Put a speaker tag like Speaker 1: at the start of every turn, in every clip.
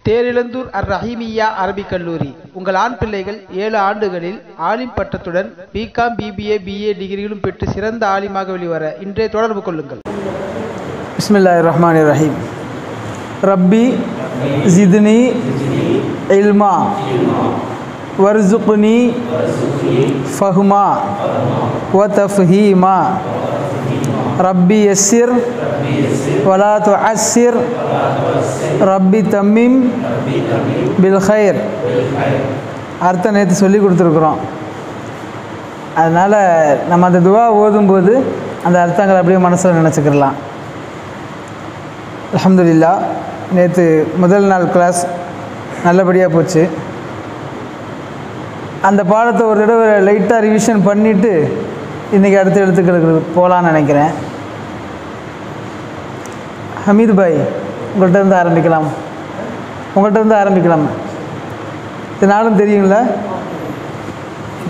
Speaker 1: தேரிழந்தூர் அர் ரஹீமிய்யா அரபிக் கல்லூரி. உங்கள் ஆண் பிள்ளைகள் 7 ஆண்டுகளில் ஆலிம் பட்டத்துடன் பிகாம், பிபிஏ, பிஏ டிகிரிகளும் பெற்று சிறந்த ஆலிமாக வெளிவர இன்றே தொடர்பு கொள்ளுங்கள்.
Speaker 2: பிஸ்மில்லாஹிர் ரஹ்மானிர் ரஹீம். ரப்பி ஜித்னி இல்மா வர்சுக்னி ஃபஹ்மா வ தஃஹீமா. ரப்பி யஸ்ஸிர் வலா துஅஸ்ஸிர் ரப்பி தம்மிம் பில் ஹைர். அர்த்தம் நேற்று சொல்லி கொடுத்துருக்குறோம். அதனால் நம்ம அந்த துவா ஓதும்போது அந்த அர்த்தங்கள் அப்படியே மனசில் நினச்சிக்கிடலாம். அல்ஹம்துலில்லாஹ், நேற்று முதல் நாள் கிளாஸ் நல்லபடியாக போச்சு. அந்த பாடத்தை ஒரு தடவை லைட்டாக ரிவிஷன் பண்ணிவிட்டு இன்றைக்கி அடுத்த எழுத்துக்களுக்கு போகலான்னு நினைக்கிறேன். ஹமீது பாய், உங்கள்கிட்ட இருந்து ஆரம்பிக்கலாம். இது நாளும் தெரியுங்களா?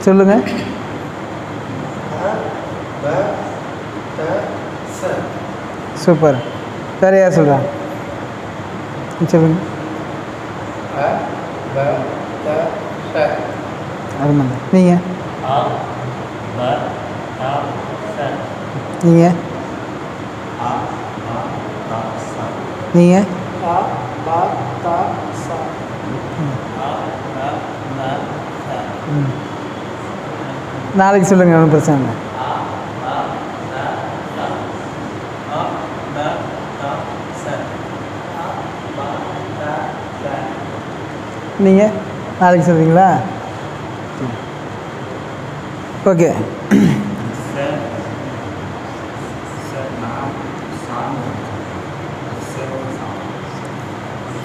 Speaker 2: சொல்லுங்கள். சூப்பர். வேறு யார் சொல்கிறா? சொல்லுங்கள். அது நீங்கள் நாளைக்கு சொல்லுங்கள், ஒன்றும் பிரச்சனை இல்லை. நீங்கள் நாளைக்கு சொல்கிறீங்களா? ஓகே.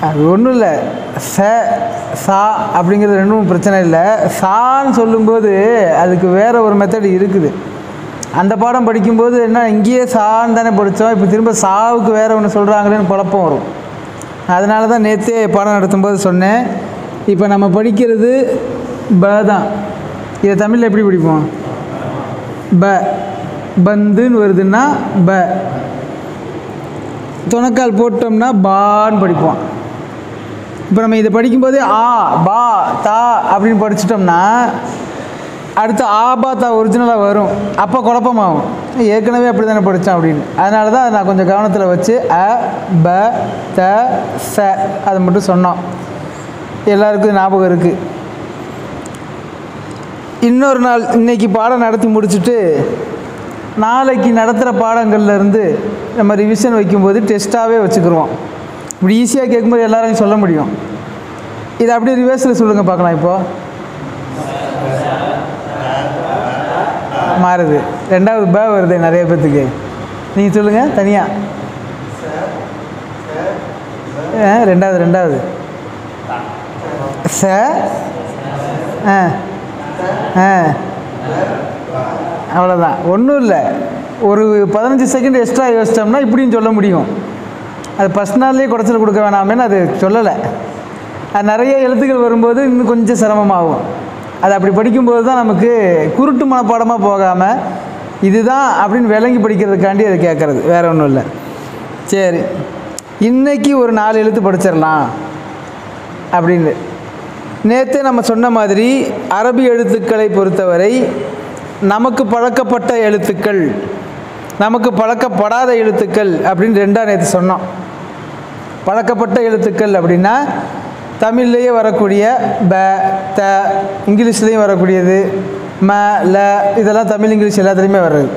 Speaker 2: அது ஒன்றும் இல்லை. சா அப்படிங்கிறது ரெண்டும் பிரச்சனை இல்லை. சான்னு சொல்லும்போது அதுக்கு வேறு ஒரு மெத்தட் இருக்குது. அந்த பாடம் படிக்கும்போது என்ன, இங்கேயே சான்னு தானே படித்தோம், இப்போ திரும்ப சாவுக்கு வேறு ஒன்று சொல்கிறாங்களேன்னு குழப்பம் வரும். அதனால தான் நேற்றே பாடம் நடத்தும்போது சொன்னேன், இப்போ நம்ம படிக்கிறது ப தான். இதை தமிழில் எப்படி படிப்போம்? ப. பந்துன்னு வருதுன்னா ப. துணக்கால் போட்டோம்னா பான்னு படிப்போம். இப்போ நம்ம இதை படிக்கும்போது ஆ பா தா அப்படின்னு படிச்சிட்டோம்னா அடுத்து ஆ பா தா ஒரிஜினலாக வரும். அப்போ குழப்பமாகும், ஏற்கனவே அப்படி தானே படித்தோம் அப்படின்னு. அதனால தான் நான் கொஞ்சம் கவனத்தில் வச்சு அ ப த ச அதை மட்டும் சொன்னோம். எல்லாருக்கும் ஞாபகம் இருக்குது. இன்னொரு நாள் இன்றைக்கி பாடம் நடத்தி முடிச்சுட்டு நாளைக்கு நடத்துகிற பாடங்கள்லேருந்து நம்ம ரிவிஷன் வைக்கும்போது டெஸ்ட்டாகவே வச்சுக்கிடுவோம். இப்படி ஈஸியாக கேட்கும்போது எல்லாரையும் சொல்ல முடியும். இதை அப்படியே ரிவர்ஸில் சொல்லுங்கள் பார்க்கலாம். இப்போது மாறுது. ரெண்டாவது ப வருது நிறைய பேர்த்துக்கு. நீங்கள் சொல்லுங்கள் தனியாக. ரெண்டாவது ச அவ்வளோதான். ஒன்றும் இல்லை, ஒரு 15 செகண்ட் எக்ஸ்ட்ரா யோசித்தோம்னா இப்படின்னு சொல்ல முடியும். அது ஃபஸ்ட் நாள்லேயே குறைச்சல் கொடுக்க வேணாமேன்னு அது சொல்லலை. அது நிறைய எழுத்துக்கள் வரும்போது இன்னும் கொஞ்சம் சிரமமாகும். அது அப்படி படிக்கும்போது தான் நமக்கு குருட்டு மனப்பாடமாக போகாமல் இதுதான் அப்படின்னு விளங்கி படிக்கிறதுக்காண்டி அதை கேட்குறது, வேறு ஒன்றும் இல்லை. சரி, இன்றைக்கி ஒரு 4 எழுத்து படிச்சிடலாம் அப்படின்னு. நேற்றே நம்ம சொன்ன மாதிரி அரபி எழுத்துக்களை பொறுத்தவரை நமக்கு பழக்கப்பட்ட எழுத்துக்கள், நமக்கு பழக்கப்படாத எழுத்துக்கள் அப்படின்னு ரெண்டாக நேற்று சொன்னோம். பழக்கப்பட்ட எழுத்துக்கள் அப்படின்னா தமிழ்லேயே வரக்கூடிய ப த, இங்கிலீஷ்லேயும் வரக்கூடியது ம ல, இதெல்லாம் தமிழ் இங்கிலீஷ் எல்லாத்துலேயுமே வர்றது.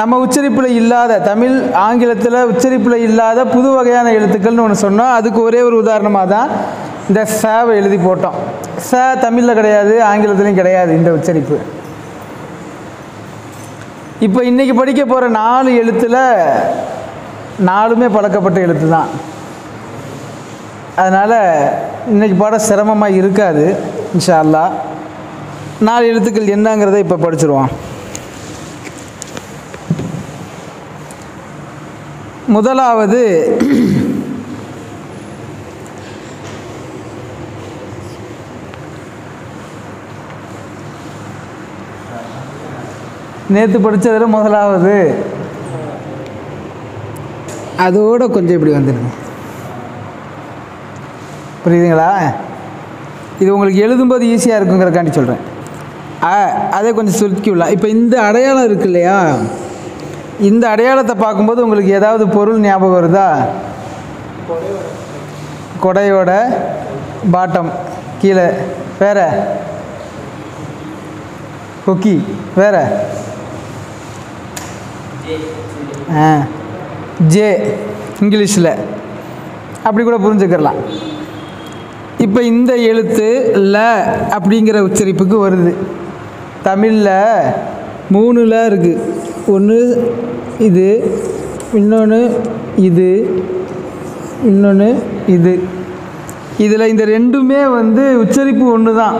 Speaker 2: நம்ம உச்சரிப்பில் இல்லாத, தமிழ் ஆங்கிலத்தில் உச்சரிப்பில் இல்லாத புது வகையான எழுத்துக்கள்னு ஒன்று சொன்னோம். அதுக்கு ஒரே ஒரு உதாரணமாக தான் இந்த சவை எழுதி போட்டோம். ச தமிழில் கிடையாது, ஆங்கிலத்துலேயும் கிடையாது இந்த உச்சரிப்பு. இப்போ இன்றைக்கி படிக்க போகிற 4 எழுத்தில் 4மே பழக்கப்பட்ட எழுத்து தான். அதனால் இன்றைக்கி பாடம் சிரமமாக இருக்காது இன்ஷா அல்லாஹ். 4 எழுத்துக்கள் என்னங்கிறத இப்போ படிச்சிருவோம். முதலாவது நேற்று படித்ததில் முதலாவது அதோடு கொஞ்சம் இப்படி வந்துடுங்க. புரியுதுங்களா? இது உங்களுக்கு எழுதும்போது ஈஸியாக இருக்குங்கிறக்காண்டி சொல்கிறேன். அதே கொஞ்சம் சுருக்கி விடலாம். இப்போ இந்த அடையாளம் இருக்கு இல்லையா, இந்த அடையாளத்தை பார்க்கும்போது உங்களுக்கு ஏதாவது பொருள் ஞாபகம் வருதா? கொடையோட பாட்டம் கீழே, வேற கொக்கி, வேற ஜே இங்கிலீஷில் அப்படி கூட புரிஞ்சுக்கலாம். இப்போ இந்த எழுத்து ல அப்படிங்கிற உச்சரிப்புக்கு வருது. தமிழில் 3 ல இருக்குது. ஒன்று இது, இன்னொன்று இது, இன்னொன்று இது. இதில் இந்த ரெண்டுமே வந்து உச்சரிப்பு ஒன்று தான்.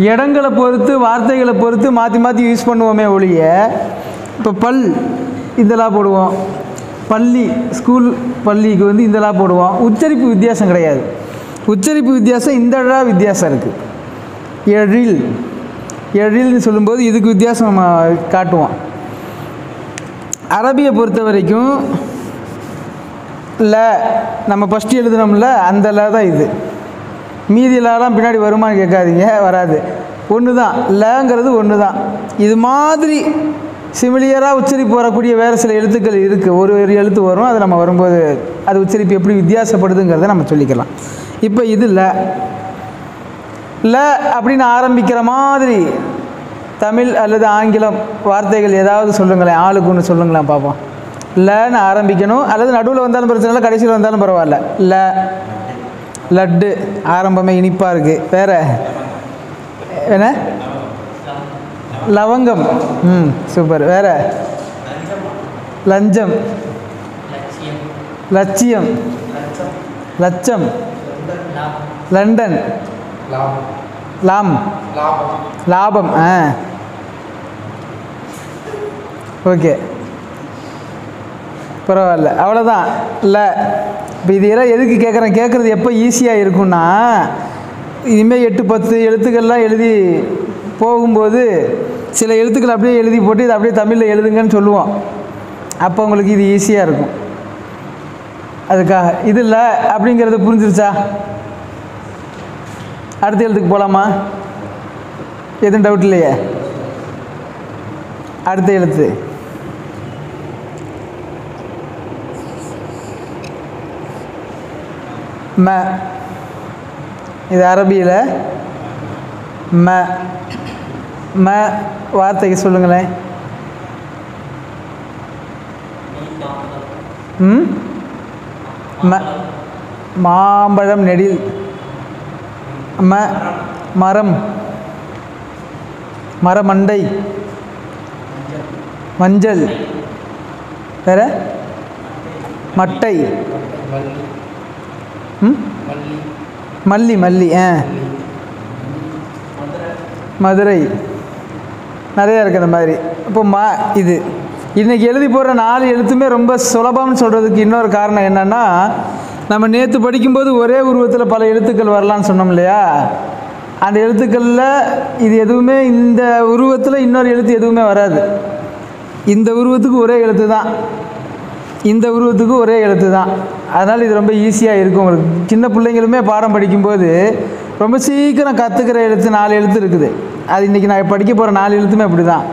Speaker 2: இடங்களை பொறுத்து வார்த்தைகளை பொறுத்து மாற்றி மாற்றி யூஸ் பண்ணுவோமே ஒழிய, இப்போ பல் இதெல்லாம் போடுவோம், பள்ளி ஸ்கூல் பள்ளிக்கு வந்து இதெல்லாம் போடுவோம். உச்சரிப்பு வித்தியாசம் கிடையாது. உச்சரிப்பு வித்தியாசம் இந்த வித்தியாசம் இருக்குது. எழில் எழில்னு சொல்லும்போது இதுக்கு வித்தியாசம் நம்ம காட்டுவோம். அரபியை பொறுத்த வரைக்கும் ல நம்ம ஃபஸ்ட்டு எழுதுனோம்ல அந்த ல தான் இது. மீதியிலலாம் பின்னாடி வருமானு கேட்காதீங்க, வராது. ஒன்று தான், லங்கிறது ஒன்று தான். இது மாதிரி சிமிலியராக உச்சரிப்பு வரக்கூடிய வேறு சில எழுத்துக்கள் இருக்குது. ஒரு எழுத்து வரும், அது நம்ம வரும்போது அது உச்சரிப்பு எப்படி வித்தியாசப்படுதுங்கிறத நம்ம சொல்லிக்கலாம். இப்போ இது ல ல அப்படின்னு ஆரம்பிக்கிற மாதிரி தமிழ் அல்லது ஆங்கிலம் வார்த்தைகள் ஏதாவது சொல்லுங்களேன். ஆளுக்கு ஒன்று சொல்லுங்களேன் பார்ப்போம். லன்னு ஆரம்பிக்கணும், அல்லது நடுவில் வந்தாலும் பிரச்சனை இல்லை, கடைசியில் வந்தாலும் பரவாயில்ல. ல லட்டு ஆரம்பமே இனிப்பாக இருக்குது. வேறு என்ன? லவங்கம். சூப்பர். வேறு? லஞ்சம், லட்சியம், லட்சம், லண்டன், லாம், லாபம். ஓகே, பரவாயில்ல, அவ்வளோதான். இல்லை இப்போ இதெல்லாம் எதுக்கு கேட்குறது எப்போ ஈஸியாக இருக்குன்னா, இனிமேல் 8-10 எழுத்துக்கள்லாம் எழுதி போகும்போது சில எழுத்துக்கள் அப்படியே எழுதி போட்டு இதை அப்படியே தமிழில் எழுதுங்கன்னு சொல்லுவோம். அப்போ உங்களுக்கு இது ஈஸியாக இருக்கும். அதுக்காக இது இல்லை அப்படிங்கிறது புரிஞ்சிருச்சா? அடுத்த எழுத்துக்கு போகலாமா? எதுவும் டவுட் இல்லையே? அடுத்த எழுத்து ம. இது அரபியில் ம. ம வார்த்தைக்கு சொல்லுங்களேன். ம மாம்பழம், நெடில். ம மரம், மரமண்டை, மஞ்சள். வேற? மட்டை, மல்லி, மல்லி. மதுரை. நிறையா இருக்குது அந்த மாதிரி. இப்போ இது இன்றைக்கி எழுதி போடுற 4 எழுத்துமே ரொம்ப சுலபம்னு சொல்கிறதுக்கு இன்னொரு காரணம் என்னென்னா, நம்ம நேற்று படிக்கும்போது ஒரே உருவத்தில் பல எழுத்துக்கள் வரலான்னு சொன்னோம் இல்லையா? அந்த எழுத்துக்களில் இது எதுவுமே இந்த உருவத்தில் இன்னொரு எழுத்து எதுவுமே வராது. இந்த உருவத்துக்கு ஒரே எழுத்து தான், இந்த உருவத்துக்கு ஒரே எழுத்து தான். அதனால் இது ரொம்ப ஈஸியாக இருக்கும் உங்களுக்கு. சின்ன பிள்ளைங்களுமே பாடம் படிக்கும்போது ரொம்ப சீக்கிரம் கற்றுக்கிற எழுத்து 4 எழுத்து இருக்குது. அது இன்றைக்கி நான் படிக்க போகிற 4 எழுத்துமே அப்படி தான்.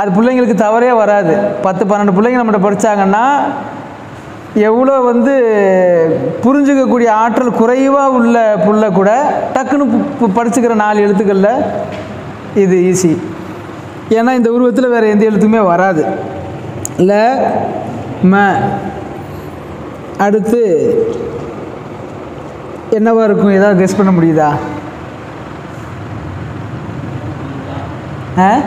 Speaker 2: அது பிள்ளைங்களுக்கு தவறே வராது. 10-12 பிள்ளைங்க நம்மகிட்ட படித்தாங்கன்னா எவ்வளோ வந்து புரிஞ்சுக்கக்கூடிய ஆற்றல் குறைவாக உள்ள புள்ள கூட டக்குன்னு படிச்சுக்கிற 4 எழுத்துக்களில் இது ஈஸி. ஏன்னா இந்த உருவத்தில் வேறு எந்த எழுத்துமே வராது. ல ம. அடுத்து என்னவா இருக்கும்? ஏதாவது கெஸ் பண்ண முடியுதா? தான்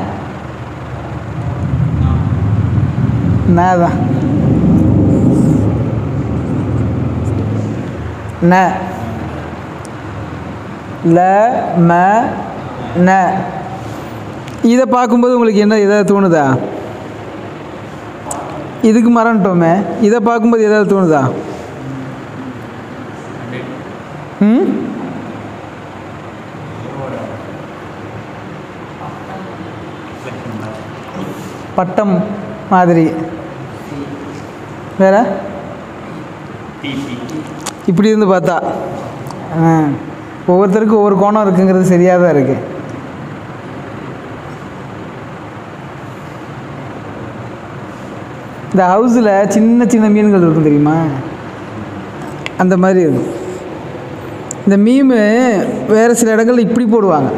Speaker 2: ந. ல ம ந. இதை பார்க்கும்போது உங்களுக்கு என்ன ஏதாவது தோணுதா? இதுக்கு மறந்துட்டோமே. இதை பார்க்கும்போது ஏதாவது தோணுதா? பட்டம் மாதிரி. வேற? இப்படி இருந்து பார்த்தா ஒவ்வொருத்தருக்கும் ஒவ்வொரு கோணம் இருக்குங்கிறது சரியாக தான் இருக்குது. இந்த ஹவுஸில் சின்ன சின்ன மீன்கள் இருக்கும் தெரியுமா, அந்த மாதிரி இருக்கும். இந்த மீமு வேறு சில இடங்களில் இப்படி போடுவாங்க,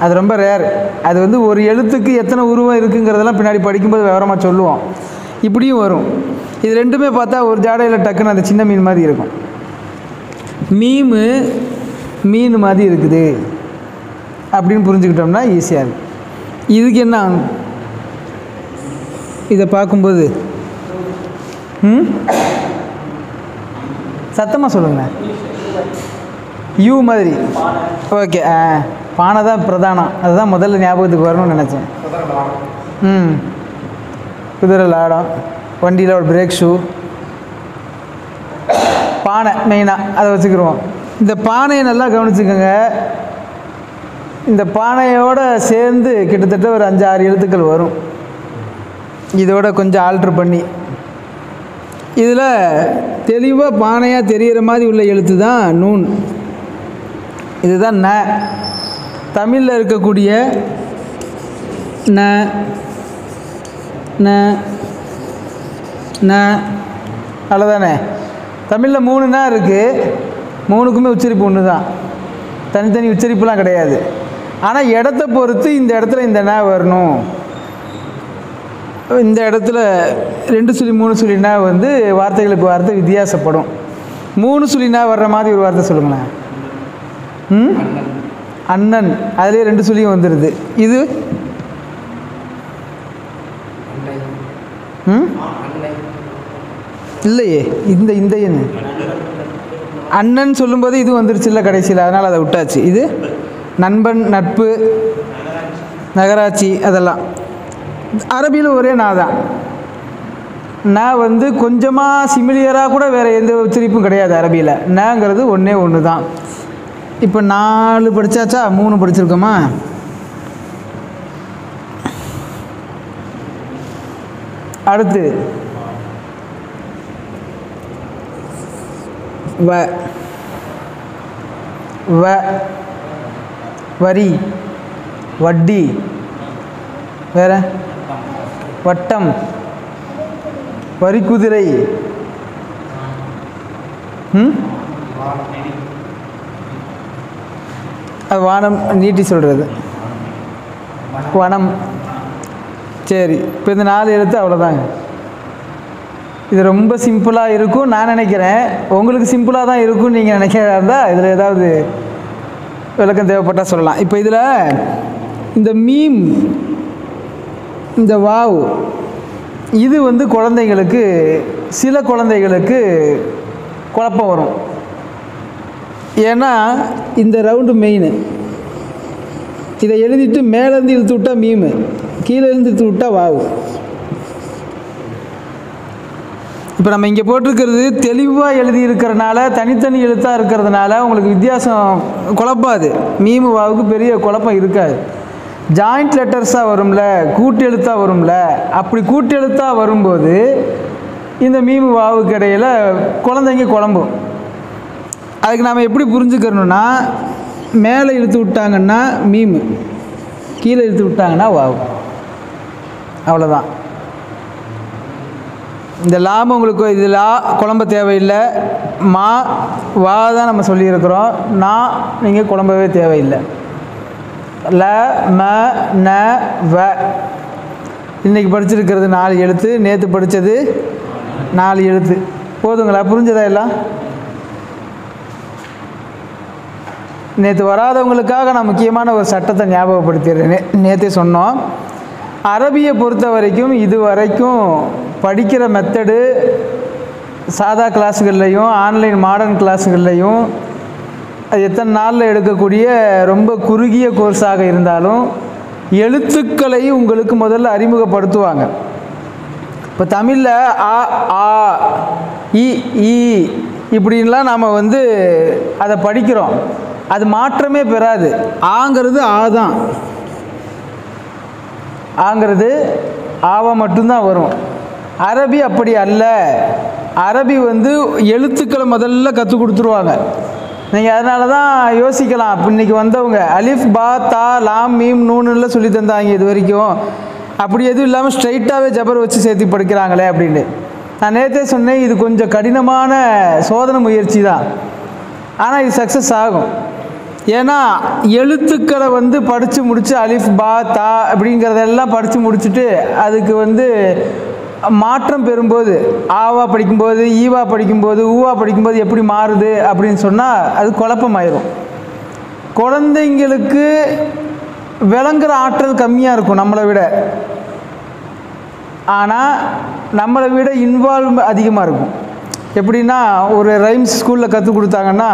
Speaker 2: அது ரொம்ப ரேர். அது வந்து ஒரு எழுத்துக்கு எத்தனை உருவம் இருக்குங்கிறதெல்லாம் பின்னாடி படிக்கும்போது விவரமாக சொல்லுவோம். இப்படியும் வரும். இது ரெண்டுமே பார்த்தா ஒரு ஜாடையில் டக்குன்னு அந்த சின்ன மீன் மாதிரி இருக்கும். மீமு மீன் மாதிரி இருக்குது அப்படின்னு புரிஞ்சுக்கிட்டோம்னா ஈஸியாக இருக்கும். இதுக்கு என்ன இதை பார்க்கும்போது சத்தமாக சொல்லுங்களேன். யூ மாதிரி. ஓகே, பானை தான் பிரதானம். அதுதான் முதல்ல ஞாபகத்துக்கு வரணும்னு நினச்சேன். குதிரை லாடம், வண்டியில் ஒரு பிரேக் ஷூ, பானை மெயினாக அதை வச்சுக்கிடுவோம். இந்த பானையை நல்லா கவனிச்சுக்கோங்க. இந்த பானையோடு சேர்ந்து கிட்டத்தட்ட ஒரு 5-6 எழுத்துக்கள் வரும். இதோட கொஞ்சம் ஆல்ட்ரு பண்ணி இதில் தெளிவாக பானையாக தெரிகிற மாதிரி உள்ள எழுத்து தான் நூன். இதுதான் ந. தமிழில் இருக்கக்கூடிய ந ந ந அவ்வளோதானே. தமிழில் 3 ந இருக்குது. 3க்குமே உச்சரிப்பு ஒன்று தான், தனித்தனி உச்சரிப்புலாம் கிடையாது. ஆனால் இடத்த பொறுத்து இந்த இடத்துல இந்த ந வரணும். இந்த இடத்துல 2 சுழி 3 சுழி ந வந்து வார்த்தைகளுக்கு வார்த்தை வித்தியாசப்படும். 3 சுழி ந வர்ற மாதிரி ஒரு வார்த்தை சொல்லுங்களேன். அண்ணன், அதுலேயே 2 சுழியும் வந்துடுது. இது இல்லையே, இந்த என்ன அண்ணன் சொல்லும்போது இது வந்துருச்சு இல்லை கடைசியில், அதனால் அதை விட்டாச்சு. இது நண்பன், நட்பு, நகராட்சி, அதெல்லாம் அரபியில் ஒரே நா தான். நான் வந்து கொஞ்சமாக சிமிலியராக கூட வேறு எந்த உச்சரிப்பும் கிடையாது அரபியில். நாங்கிறது ஒன்றே ஒன்று தான். இப்போ 4 படித்தாச்சா, 3 படிச்சிருக்கோமா? அடுத்து வ வ வரி, வட்டி, வேற வட்டம், வரிக்குதிரை, வானம் நீட்டி சொல்கிறது வனம். சரி, இப்போ இந்த 4 எழுத்து அவ்வளோதாங்க. இது ரொம்ப சிம்பிளாக இருக்கும் நான் நினைக்கிறேன். உங்களுக்கு சிம்பிளாக தான் இருக்கும்னு நீங்கள் நினைக்கிறதா இருந்தால் இதில் ஏதாவது விளக்கம் தேவைப்பட்டால் சொல்லலாம். இப்போ இதில் இந்த மீம், இந்த வாவ், இது வந்து குழந்தைங்களுக்கு, சில குழந்தைகளுக்கு குழப்பம் வரும். ஏன்னா இந்த ரவுண்டு மெயின். இதை எழுதிட்டு மேலேருந்து இழுத்து விட்டால் மீமு, கீழே இருந்து இழுத்து விட்டால் வாவு. இப்போ நம்ம இங்கே போட்டிருக்கிறது தெளிவாக எழுதியிருக்கிறதுனால, தனித்தனி எழுத்தாக இருக்கிறதுனால உங்களுக்கு வித்தியாசம் குழப்பாது. மீமு வாவுக்கு பெரிய குழப்பம் இருக்காது. ஜாயிண்ட் லெட்டர்ஸாக வரும்ல, கூட்டு எழுத்தாக வரும்ல, அப்படி கூட்டு எழுத்தாக வரும்போது இந்த மீமு வாவுக்கு இடையில் குழந்தைங்க குழம்பும். அதுக்கு நாம் எப்படி புரிஞ்சுக்கிறணும்னா, மேலே இழுத்து விட்டாங்கன்னா மீமு, கீழே இழுத்து விட்டாங்கன்னா வாவு, அவ்வளோதான். இந்த லாம உங்களுக்கு இது லா குழம்ப தேவையில்லை. மா வா தான் நம்ம சொல்லியிருக்கிறோம். நான் நீங்கள் குழம்பவே தேவையில்லை. ல ம ந வ இன்றைக்கி படிச்சிருக்கிறது 4 எழுத்து, நேற்று படித்தது 4 எழுத்து. போதுங்களா? புரிஞ்சதா எல்லாம்? நேற்று வராதவங்களுக்காக நான் முக்கியமான ஒரு சட்டத்தை ஞாபகப்படுத்திடுறேன். நேற்றே சொன்னோம், அரபியை பொறுத்த வரைக்கும் இது வரைக்கும் படிக்கிற மெத்தடு சாதா கிளாஸுகள்லையும் ஆன்லைன் மாடர்ன் கிளாஸுகள்லையும் அது எத்தனை நாளில் எடுக்கக்கூடிய ரொம்ப குறுகிய கோர்ஸாக இருந்தாலும் எழுத்துக்களை உங்களுக்கு முதல்ல அறிமுகப்படுத்துவாங்க. இப்போ தமிழில் ஆ ஆ இ ஈ இப்படின்லாம் நாம் வந்து அதை படிக்கிறோம். அது மாற்றமே பெறாது. ஆங்கிறது ஆ தான், ஆங்கிறது ஆவா மட்டும்தான் வரும். அரபி அப்படி அல்ல. அரபி வந்து எழுத்துக்களை முதல்ல கற்றுக் கொடுத்துருவாங்க. நீங்கள் அதனால தான் யோசிக்கலாம். இப்போ இன்றைக்கி வந்தவங்க அலிஃப் பா தா லாம் மீம் நூனுலாம் சொல்லி தந்தாங்க இது வரைக்கும், அப்படி எதுவும் இல்லாமல் ஸ்ட்ரைட்டாகவே ஜபர் வச்சு சேர்த்து படிக்கிறாங்களே அப்படின்னு. நான் நேற்றே சொன்னேன், இது கொஞ்சம் கடினமான சோதனை முயற்சி தான், ஆனால் இது சக்ஸஸ் ஆகும். ஏன்னா எழுத்துக்களை வந்து படித்து முடித்து அலிஃப் பா தா அப்படிங்கிறதெல்லாம் படித்து முடிச்சுட்டு அதுக்கு வந்து மாற்றம் பெறும்போது ஆவா படிக்கும்போது ஈவா படிக்கும்போது ஊவா படிக்கும்போது எப்படி மாறுது அப்படின்னு சொன்னால் அது குழப்பமாயிரும். குழந்தைங்களுக்கு விளங்குற ஆற்றல் கம்மியாக இருக்கும் நம்மளை விட, ஆனால் நம்மளை விட இன்வால்வ் அதிகமாக இருக்கும். எப்படின்னா ஒரு ரைம்ஸ் ஸ்கூலில் கற்றுக் கொடுத்தாங்கன்னா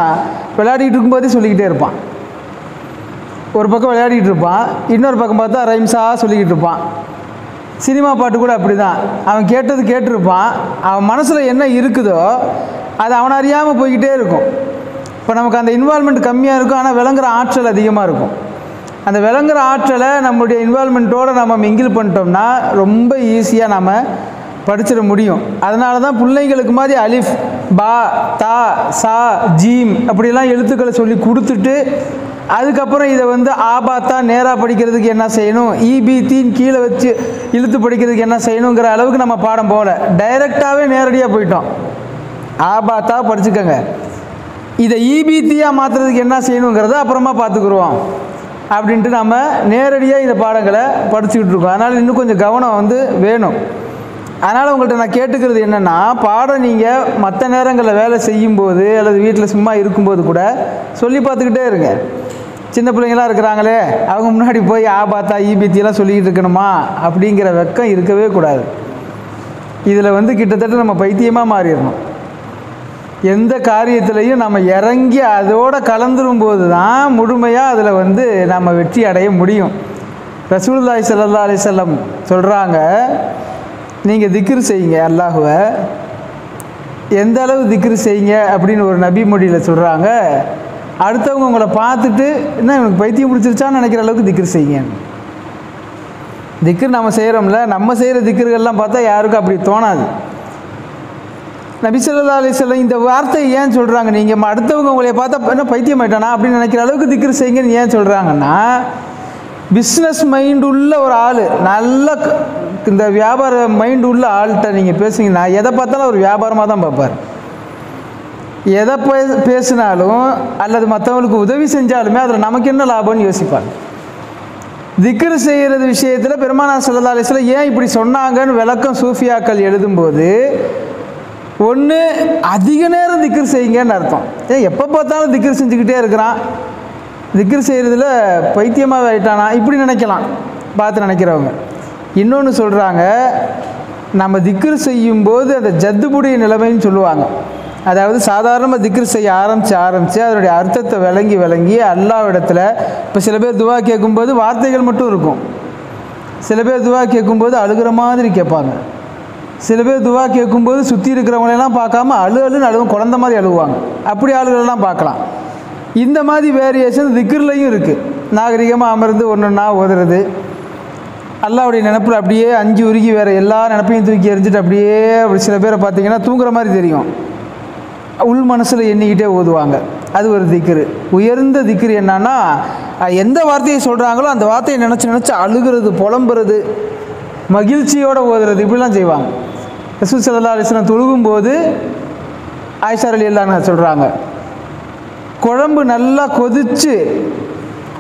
Speaker 2: விளையாடிட்டு இருக்கும்போதே சொல்லிக்கிட்டே இருப்பான். ஒரு பக்கம் விளையாடிட்டு இருப்பான், இன்னொரு பக்கம் பார்த்தா ரைம்ஸாக சொல்லிக்கிட்டு இருப்பான். சினிமா பாட்டு கூட அப்படி தான், அவன் கேட்டது கேட்டிருப்பான், அவன் மனசில் என்ன இருக்குதோ அது அவனை அறியாமல் போய்கிட்டே இருக்கும். இப்போ நமக்கு அந்த இன்வால்மெண்ட் கம்மியாக இருக்கும், ஆனால் விளங்குற ஆற்றல் அதிகமாக இருக்கும். அந்த விளங்குற ஆற்றலை நம்மளுடைய இன்வால்மெண்ட்டோடு நம்ம மிங்கிள் பண்ணிட்டோம்னா ரொம்ப ஈஸியாக நம்ம படிச்சிட முடியும். அதனால தான் பிள்ளைங்களுக்கு மாதிரி அலிஃப் பா தா சா ஜீம் அப்படிலாம் எழுத்துக்களை சொல்லி கொடுத்துட்டு அதுக்கப்புறம் இதை வந்து ஆபாத்தா நேராக படிக்கிறதுக்கு என்ன செய்யணும், ஈபி தீன் கீழே வச்சு இழுத்து படிக்கிறதுக்கு என்ன செய்யணுங்கிற அளவுக்கு நம்ம பாடம் போகல, டைரெக்டாகவே நேரடியாக போயிட்டோம். ஆபாத்தா படிச்சுக்கோங்க, இதை ஈபித்தியாக மாற்றுறதுக்கு என்ன செய்யணுங்கிறத அப்புறமா பார்த்துக்குருவோம் அப்படின்ட்டு நம்ம நேரடியாக இந்த பாடங்களை படிச்சுக்கிட்டு இருக்கோம். அதனால் இன்னும் கொஞ்சம் கவனம் வந்து வேணும். அதனால் உங்கள்கிட்ட நான் கேட்டுக்கிறது என்னென்னா, பாடம் நீங்கள் மற்ற நேரங்களில் வேலை செய்யும்போது அல்லது வீட்டில் சும்மா இருக்கும்போது கூட சொல்லி பார்த்துக்கிட்டே இருங்க. சின்ன பிள்ளைங்களாம் இருக்கிறாங்களே, அவங்க முன்னாடி போய் ஆபாத்தா ஈபித்தியெல்லாம் சொல்லிக்கிட்டு இருக்கணுமா அப்படிங்கிற வெக்கம் இருக்கவே கூடாது. இதில் வந்து கிட்டத்தட்ட நம்ம பைத்தியமாக மாறிடணும். எந்த காரியத்திலையும் நம்ம இறங்கி அதோடு கலந்துரும்போது தான் முழுமையாக அதில் வந்து நம்ம வெற்றி அடைய முடியும். ரசூலுல்லாஹி ஸல்லல்லாஹு அலைஹி வஸல்லம் சொல்கிறாங்க, நீங்கள் திக்ர் செய்யுங்க அல்லாஹுவை. எந்த அளவு திக்ர் செய்யுங்க அப்படின்னு ஒரு நபி மொழியில் சொல்கிறாங்க, அடுத்தவங்க உங்களை பார்த்துட்டு என்ன எனக்கு பைத்தியம் பிடிச்சிருச்சான்னு நினைக்கிற அளவுக்கு திக்ர் செய்யுங்க. திக்ர் நம்ம செய்கிறோம்ல, நம்ம செய்கிற திக்ருகள்லாம் பார்த்தா யாருக்கும் அப்படி தோணாது. நபி ஸல்லல்லாஹு அலைஹி வஸல்லம் இந்த வார்த்தையை ஏன் சொல்கிறாங்க, நீங்கள் அடுத்தவங்க உங்களை பார்த்தா என்ன பைத்தியம் ஆயிட்டானா அப்படின்னு நினைக்கிற அளவுக்கு திக்ர் செய்யுங்கன்னு ஏன் சொல்கிறாங்கன்னா, பிஸ்னஸ் மைண்டு உள்ள ஒரு ஆள், நல்ல இந்த வியாபார மைண்டு உள்ள ஆள்கிட்ட நீங்கள் பேசுங்கன்னா எதை பார்த்தாலும் ஒரு வியாபாரமாக தான் பார்ப்பார். எதை பேசினாலும் அல்லது மற்றவங்களுக்கு உதவி செஞ்சாலுமே அதில் நமக்கு என்ன லாபம்னு யோசிப்பாங்க. திக்ர் செய்கிறது விஷயத்தில் பெருமானார் ஸல்லல்லாஹு அலைஹி வஸல்லம் ஏன் இப்படி சொன்னாங்கன்னு விளக்கம் சூஃபியாக்கள் எழுதும்போது, ஒன்று அதிக நேரம் திக்ர் செய்யுங்கன்னு அர்த்தம். ஏன் எப்போ பார்த்தாலும் திக்ர் செஞ்சுக்கிட்டே இருக்கிறான், திக்ர் செய்கிறதுல பைத்தியமாக ஆகிட்டானா இப்படி நினைக்கலாம் பார்த்து நினைக்கிறவங்க. இன்னொன்று சொல்கிறாங்க, நம்ம திக்ர் செய்யும்போது அந்த ஜத்துபுடைய நிலைமைன்னு சொல்லுவாங்க. அதாவது சாதாரணமாக திக்ர் செய்ய ஆரம்பித்து அதனுடைய அர்த்தத்தை விளங்கி அல்லாஹ்விடத்தில், இப்போ சில பேர் துவா கேட்கும்போது வார்த்தைகள் மட்டும் இருக்கும், சில பேர் துவா கேட்கும்போது அழுகிற மாதிரி கேட்பாங்க, சில பேர் துவா கேட்கும்போது சுற்றி இருக்கிறவங்களெல்லாம் பார்க்காம அழுன்னு அழுவும், குழந்த மாதிரி அழுவாங்க. அப்படி ஆளுகளெல்லாம் பார்க்கலாம். இந்த மாதிரி வேரியேஷன் திக்ர்லையும் இருக்குது. நாகரிகமாக அமர்ந்து ஒன்றுன்னா ஓதுறது, அல்லாஹ்வுடைய நினப்பில் அப்படியே அஞ்சு உருகி வேறு எல்லா நினப்பையும் தூக்கி எறிஞ்சிட்டு அப்படியே அப்படி சில பேரை பார்த்தீங்கன்னா தூங்குற மாதிரி தெரியும், உள் மனசில் எண்ணிக்கிட்டே ஓதுவாங்க. அது ஒரு திக்ரு. உயர்ந்த திக்ரு என்னன்னா, எந்த வார்த்தையை சொல்கிறாங்களோ அந்த வார்த்தையை நினச்சி அழுகிறது, புலம்புறது, மகிழ்ச்சியோடு ஓதுறது, இப்படிலாம் செய்வாங்க. ரசூல் ஸல்லல்லாஹு அலைஹி வஸல்லம் தொழுகும்போது ஆயிஷா ரலியல்லாஹு அன்ஹா சொல்கிறாங்க, குழம்பு நல்லா கொதிச்சு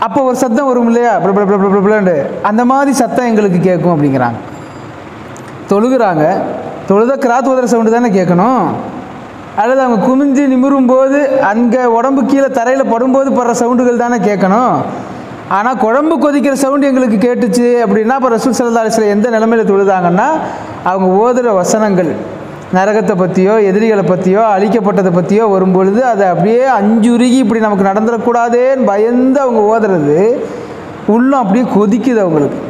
Speaker 2: அப்போ ஒரு சத்தம் வரும் இல்லையா, பிளண்டு, அந்த மாதிரி சத்தம் எங்களுக்கு கேட்கும் அப்படிங்கிறாங்க. தொழுகிறாங்க, தொழுத கிராத் ஓதுற சவுண்டு தானே கேட்கணும், அல்லது அவங்க குமிஞ்சு நிமிரும் போது அங்கே உடம்பு கீழே தரையில் படும்போது படுற சவுண்டுகள் தானே கேட்கணும். ஆனால் குழம்பு கொதிக்கிற சவுண்டு எங்களுக்கு கேட்டுச்சு அப்படின்னா இப்போ ரசூல் ஸல்லல்லாஹு அலைஹி வஸல்லம் எந்த நிலைமையில் தொழுதாங்கன்னா, அவங்க ஓதுகிற வசனங்கள் நரகத்தை பற்றியோ எதிரிகளை பற்றியோ அழிக்கப்பட்டதை பற்றியோ வரும்பொழுது அதை அப்படியே அஞ்சுருகி இப்படி நமக்கு நடந்துடக்கூடாதேன்னு பயந்து அவங்க ஓதுறது உள்ளம் அப்படியே கொதிக்குது அவங்களுக்கு.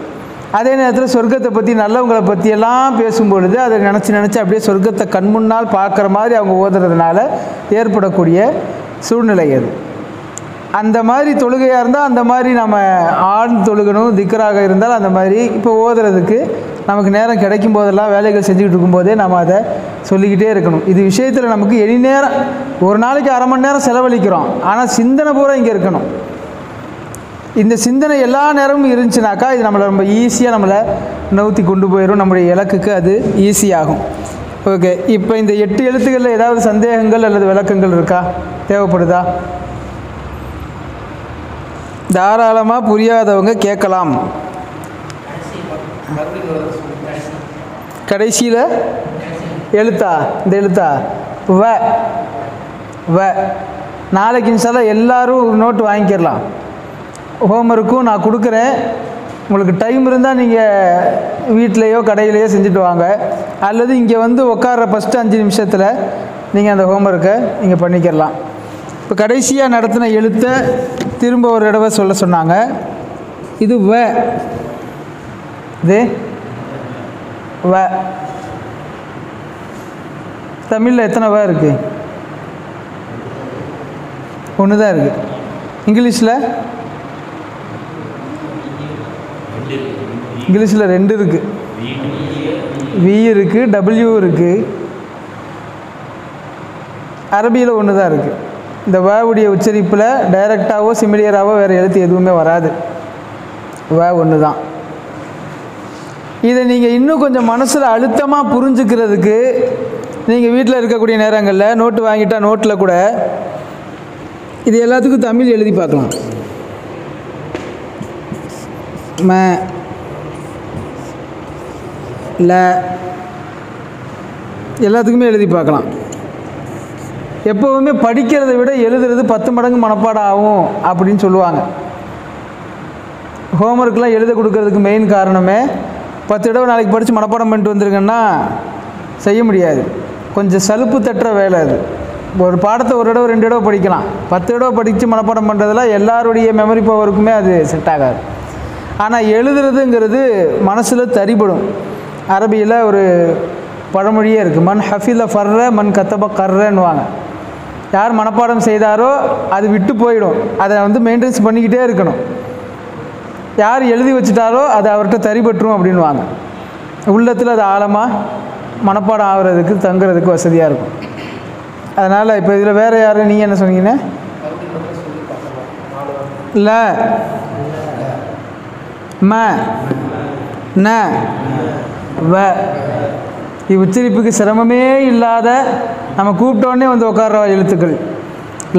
Speaker 2: அதே நேரத்தில் சொர்க்கத்தை பற்றி நல்லவங்களை பற்றியெல்லாம் பேசும்பொழுது அதை நினச்சி அப்படியே சொர்க்கத்தை கண்முன்னால் பார்க்குற மாதிரி அவங்க ஓதுறதுனால ஏற்படக்கூடிய சூழ்நிலை அது. அந்த மாதிரி தொழுகையாக இருந்தால் அந்த மாதிரி நம்ம ஆழ்ந்து தொழுகணும். திக்ராக இருந்தால் அந்த மாதிரி இப்போ ஓதுறதுக்கு நமக்கு நேரம் கிடைக்கும் போதெல்லாம் வேலைகள் செஞ்சுக்கிட்டு இருக்கும்போதே நம்ம அதை சொல்லிக்கிட்டே இருக்கணும். இது விஷயத்தில் நமக்கு எனி நேரம், ஒரு நாளைக்கு அரை மணி நேரம் செலவழிக்கிறோம், ஆனால் சிந்தனை பூரா இங்கே இருக்கணும். இந்த சிந்தனை எல்லா நேரமும் இருந்துச்சுனாக்கா இது நம்மளை ரொம்ப ஈஸியாக நம்மளை நவுத்தி கொண்டு போயிடும், நம்முடைய இலக்குக்கு அது ஈஸியாகும். ஓகே, இப்போ இந்த 8 எழுத்துக்களில் ஏதாவது சந்தேகங்கள் அல்லது விளக்கங்கள் இருக்கா, தேவைப்படுதா? தாராளமாக புரியாதவங்க கேட்கலாம். கடைசியில் எழுத்தா, இந்த எழுத்தா வ வ. நாளைக்கு இன்ஷால்லா எல்லாரும் நோட்டு வாங்கிக்கிறலாம். ஹோம்ஒர்க்கும் நான் கொடுக்குறேன். உங்களுக்கு டைம் இருந்தால் நீங்கள் வீட்டிலையோ கடையிலையோ செஞ்சுட்டு வாங்க, அல்லது இங்கே வந்து உட்கார்ற ஃபஸ்ட்டு 5 நிமிஷத்தில் நீங்கள் அந்த ஹோம்ஒர்க்கை நீங்கள் பண்ணிக்கிறலாம். இப்போ கடைசியாக நடத்தின எழுத்தை திரும்ப ஒரு தடவை சொல்ல சொன்னாங்க. இது வ, இது வ. தமிழில் எத்தனை வ இருக்குது? 1 தான் இருக்குது. இங்கிலீஷில் 2 இருக்குது. வி இருக்குது, டபிள்யூ இருக்குது. அரபியில் 1 தான் இருக்குது. இந்த வாவுடைய உச்சரிப்பில் டைரெக்டாகவோ சிமிலியராகவோ வேறு எழுத்து எதுவுமே வராது. வ 1 தான். இதை நீங்கள் இன்னும் கொஞ்சம் மனசில் அழுத்தமாக புரிஞ்சுக்கிறதுக்கு நீங்கள் வீட்டில் இருக்கக்கூடிய நேரங்களில் நோட்டு வாங்கிட்டா நோட்டில் கூட இது எல்லாத்துக்கும் தமிழ் எழுதி பார்க்கலாம். ம ல எல்லாத்துக்குமே எழுதி பார்க்கலாம். எப்போவுமே படிக்கிறதை விட எழுதுறது 10 மடங்கு மனப்பாடம் ஆகும் அப்படின்னு சொல்லுவாங்க. ஹோம்ஒர்க்லாம் எழுத கொடுக்கறதுக்கு மெயின் காரணமே 10 தடவை நாளைக்கு படித்து மனப்பாடம் பண்ணிட்டு வந்துருங்கன்னா செய்ய முடியாது. கொஞ்சம் சலுப்பு தட்டுற வேலை அது. ஒரு பாடத்தை ஒரு தடவை 2 தடவை படிக்கலாம். 10 தடவை படித்து மனப்பாடம் பண்ணுறதுல எல்லாருடைய மெமரி பவருக்குமே அது செட் ஆகாது. ஆனால் எழுதுறதுங்கிறது மனசில் தரிபடும். அரபியில் ஒரு பழமொழியே இருக்குது, மன் ஹஃபில ஃபர்ற மன் கத்தப கர்றன்னுவாங்க. யார் மனப்பாடம் செய்தாரோ அது விட்டு போயிடும், அதை வந்து மெயின்டெனன்ஸ் பண்ணிக்கிட்டே இருக்கணும். யார் எழுதி வச்சுட்டாரோ அது அவர்கிட்ட தரிபட்டுரும் அப்படின்வாங்க. உள்ளத்தில் அது ஆழமாக மனப்பாடம் ஆகிறதுக்கு தங்குறதுக்கு வசதியாக இருக்கும். அதனால் இப்போ இதில் வேறு யார், நீங்கள் என்ன சொன்னீங்கன்னா ல ம ந வ. உச்சரிப்புக்கு சிரமமே இல்லாத நம்ம கூப்பிட்டோடனே வந்து உட்கார்ற எழுத்துக்கள்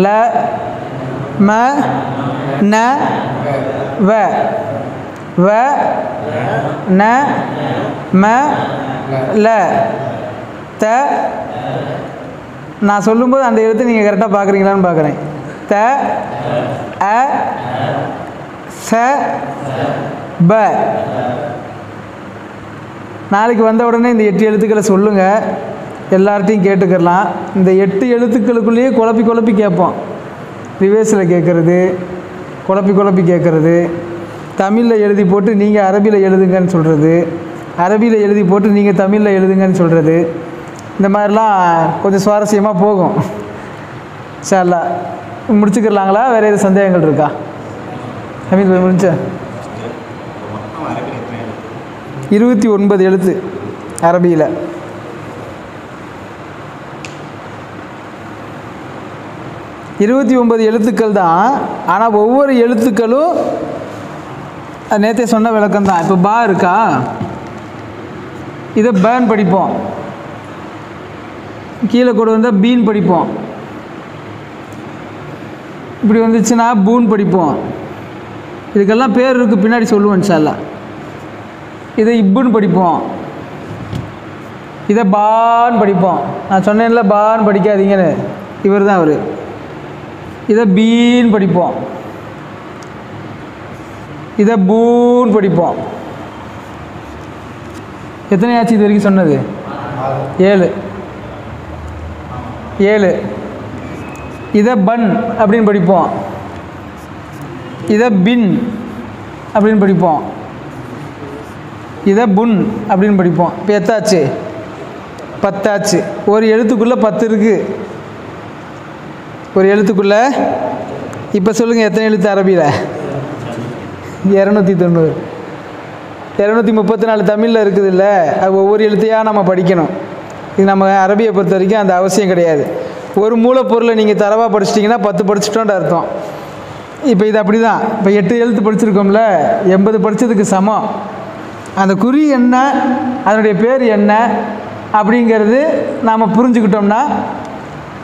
Speaker 2: ல ம ந வ. வ ந ம ல த. நான் சொல்லும்போது அந்த எழுத்து நீங்கள் கரெக்டாக பார்க்குறீங்களான்னு பார்க்குறேன். த அ ச ப. நாளைக்கு வந்த உடனே இந்த 8 எழுத்துக்களை சொல்லுங்கள், எல்லார்ட்டையும் கேட்டுக்கலாம். இந்த 8 எழுத்துக்களுக்குள்ளேயே குழப்பி கேட்போம். ரிவேர்ஸில் கேட்குறது, குழப்பி கேட்குறது, தமிழில் எழுதி போட்டு நீங்கள் அரபியில் எழுதுங்கன்னு சொல்கிறது, அரபியில் எழுதி போட்டு நீங்கள் தமிழில் எழுதுங்கன்னு சொல்கிறது, இந்த மாதிரிலாம் கொஞ்சம் சுவாரஸ்யமாக போகும். இன்ஷா முடிச்சுக்கலாங்களா? வேறு எதுவும் சந்தேகங்கள் இருக்கா? ஹமீத் முடிஞ்ச 29 எழுத்து அரபியில். இருபத்தி 29 எழுத்துக்கள் தான். ஆனால் ஒவ்வொரு எழுத்துக்களும் நேற்றே சொன்ன விளக்கம் தான். இப்போ பா இருக்கா, இதை பேன் படிப்போம். கீழே கூட வந்தால் பீன் படிப்போம். இப்படி வந்துச்சுன்னா பூன் படிப்போம். இதுக்கெல்லாம் பேர் இருக்குது, பின்னாடி சொல்லுவோம் இன்ஷா அல்லாஹ். இதை இப்புன்னு படிப்போம். இதை பான் படிப்போம். நான் சொன்னேன்ல பான் படிக்காதீங்கன்னு, இவர் தான் அவர். இதை பீன் படிப்போம். இதை பூன் படிப்போம். எத்தனை ஆச்சு இது வரைக்கும் சொன்னது? 7. இதை பன் அப்படின்னு படிப்போம். இதை பின் அப்படின்னு படிப்போம். இதை புன் அப்படின்னு படிப்போம். இப்போ எத்தாச்சு? 10 ஆச்சு. ஒரு எழுத்துக்குள்ளே 10 இருக்குது. ஒரு எழுத்துக்குள்ளே. இப்போ சொல்லுங்கள் எத்தனை எழுத்து அரபியில்? 290. 234 தமிழில் இருக்குது இல்லை? அது ஒவ்வொரு எழுத்தையாக நம்ம படிக்கணும். இது நம்ம அரபியை பொறுத்த வரைக்கும் அந்த அவசியம் கிடையாது. ஒரு மூலப்பொருளை நீங்கள் தரவாக படிச்சிட்டிங்கன்னா 10 படிச்சிட்டோன்ற அர்த்தம். இப்போ இது அப்படி தான். இப்போ 8 எழுத்து படிச்சிருக்கோம்ல, 80 படித்ததுக்கு சமம். அந்த குறி என்ன, அதனுடைய பேர் என்ன அப்படிங்கிறது நாம் புரிஞ்சுக்கிட்டோம்னா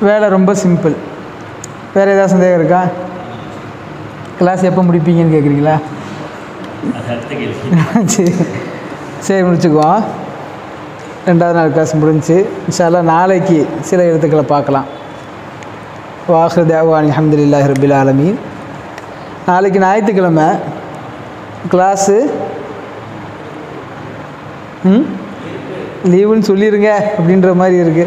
Speaker 2: வேலை ரொம்ப சிம்பிள். வேறு ஏதாவது சந்தேகம் இருக்கா? கிளாஸ் எப்போ முடிப்பீங்கன்னு கேட்குறீங்களா? சரி சரி, முடிச்சுக்குவோம். 2வது நாள் கிளாஸ் முடிஞ்சு. இன்ஷா அல்லாஹ் நாளைக்கு சில எழுத்துக்களை பார்க்கலாம். வாஹிரு தஅவானி அல்ஹம்துலில்லாஹி ரப்பில் ஆலமீன். நாளைக்கு ஞாயிற்றுக்கிழமை கிளாஸு லீவுன்னு சொல்லிடுங்க அப்படின்ற மாதிரி இருக்குது.